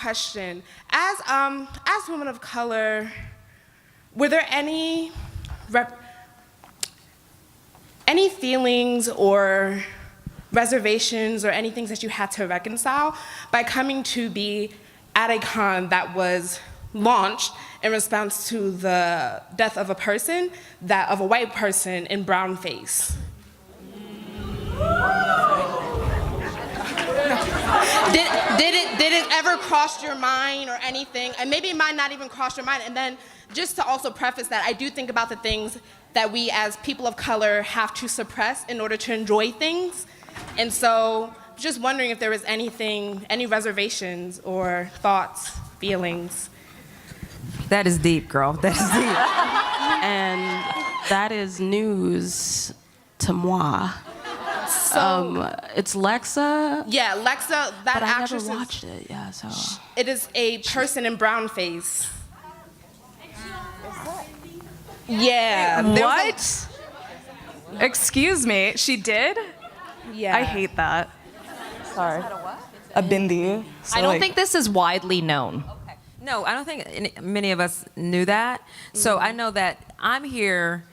question. As women of color, were there any feelings or reservations or any things that you had to reconcile by coming to be at a con that was launched in response to the death of a person, of a white person in Brownface? Did it ever cross your mind or anything? And maybe it might not even cross your mind. And then just to also preface that, I do think about the things that we as people of color have to suppress in order to enjoy things. And so just wondering if there was any reservations or thoughts, feelings. That is deep, girl. That is deep. And that is news to moi. So, it's Lexa. Yeah, Lexa, that but actress. I never watched it. Yeah, so. It is a person in brownface. Yeah. What? Excuse me, she did? Yeah. I hate that. Sorry. A bindi. So I don't think this is widely known. Okay. No, I don't think many of us knew that. So I know that I'm here.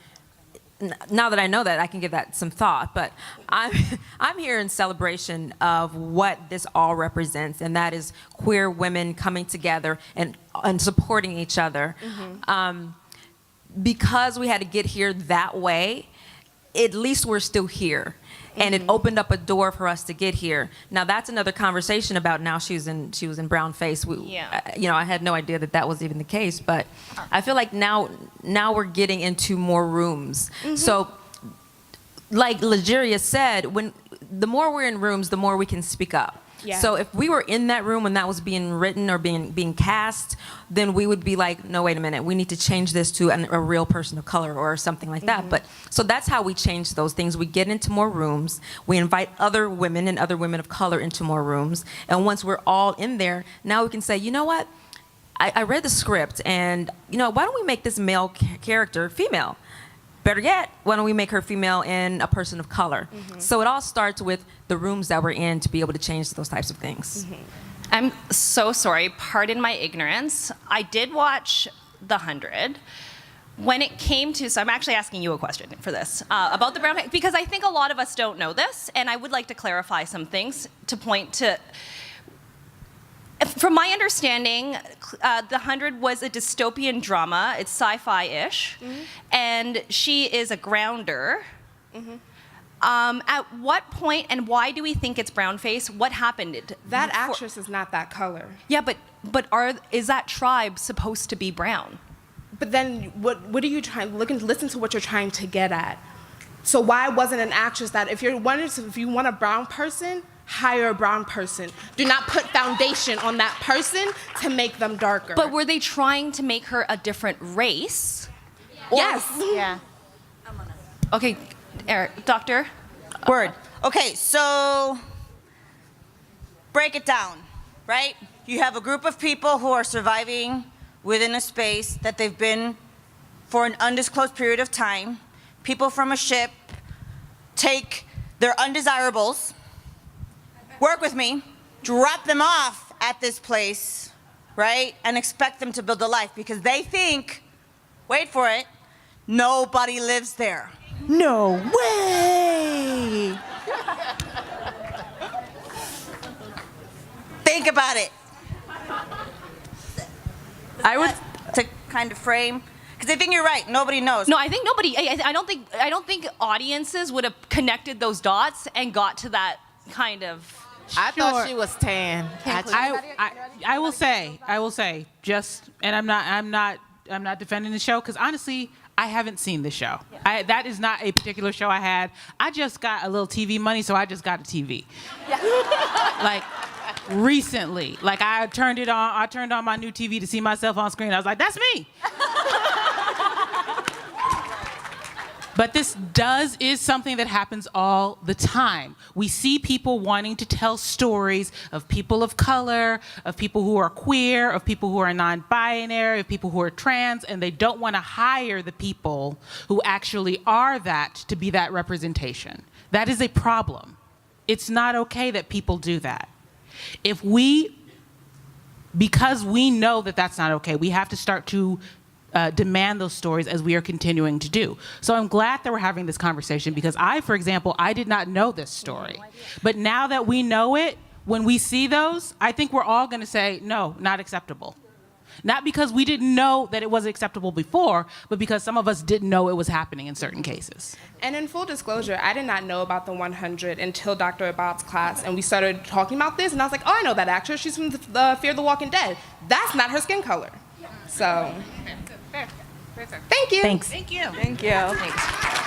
Now that I know that, I can give that some thought. But I'm here in celebration of what this all represents, and that is queer women coming together and supporting each other. Mm-hmm. Because we had to get here that way, at least we're still here. And it opened up a door for us to get here. Now that's another conversation about now she was in brownface. I had no idea that was even the case, but I feel like now we're getting into more rooms. Mm-hmm. So, like Legeria said, the more we're in rooms, the more we can speak up. Yeah. So if we were in that room when that was being written or being cast, then we would be like, no, wait a minute, we need to change this to a real person of color or something like that. But so that's how we change those things. We get into more rooms, we invite other women and other women of color into more rooms, and once we're all in there, now we can say, you know what, I read the script, and why don't we make this male character female? Better yet, why don't we make her female and a person of color? Mm-hmm. So it all starts with the rooms that we're in to be able to change those types of things. Mm-hmm. I'm so sorry, pardon my ignorance. I did watch The 100. When it came to, so I'm actually asking you a question for this, about the brown, because I think a lot of us don't know this, and I would like to clarify some things to point to. From my understanding, The 100 was a dystopian drama. It's sci-fi-ish, and she is a grounder. At what point and why do we think it's brownface? What happened? That actress is not that color. Yeah, but is that tribe supposed to be brown? But then, what are you trying? Listen to what you're trying to get at. So why wasn't an actress that if you want a brown person, hire a brown person. Do not put foundation on that person to make them darker. But were they trying to make her a different race? Yes. Yeah. Okay, Eric, doctor. Word. Okay, so break it down, right? You have a group of people who are surviving within a space that they've been for an undisclosed period of time. People from a ship take their undesirables, work with me, drop them off at this place, right? And expect them to build a life because they think, wait for it, nobody lives there. No way! Think about it. I would to kind of frame, because I think you're right. Nobody knows. No, I think nobody. I don't think audiences would have connected those dots and got to that kind of. I thought she was tan. I will say, just, and I'm not defending the show because honestly, I haven't seen the show. Yeah. That is not a particular show I had. I just got a little TV money, so I just got a TV. Yeah. Like recently, like I turned on my new TV to see myself on screen. I was like, that's me. But this is something that happens all the time. We see people wanting to tell stories of people of color, of people who are queer, of people who are non-binary, of people who are trans, and they don't want to hire the people who actually are that to be that representation. That is a problem. It's not okay that people do that. If we because we know that that's not okay, we have to start to demand those stories as we are continuing to do. So I'm glad that we're having this conversation because for example, I did not know this story. But now that we know it, when we see those, I think we're all going to say, no, not acceptable. Not because we didn't know that it wasn't acceptable before, but because some of us didn't know it was happening in certain cases. And in full disclosure, I did not know about the 100 until Dr. Abad's class, and we started talking about this, and I was like, oh, I know that actress. She's from the Fear the Walking Dead. That's not her skin color. So, thank you. Thanks. Thank you. Thank you. Thanks.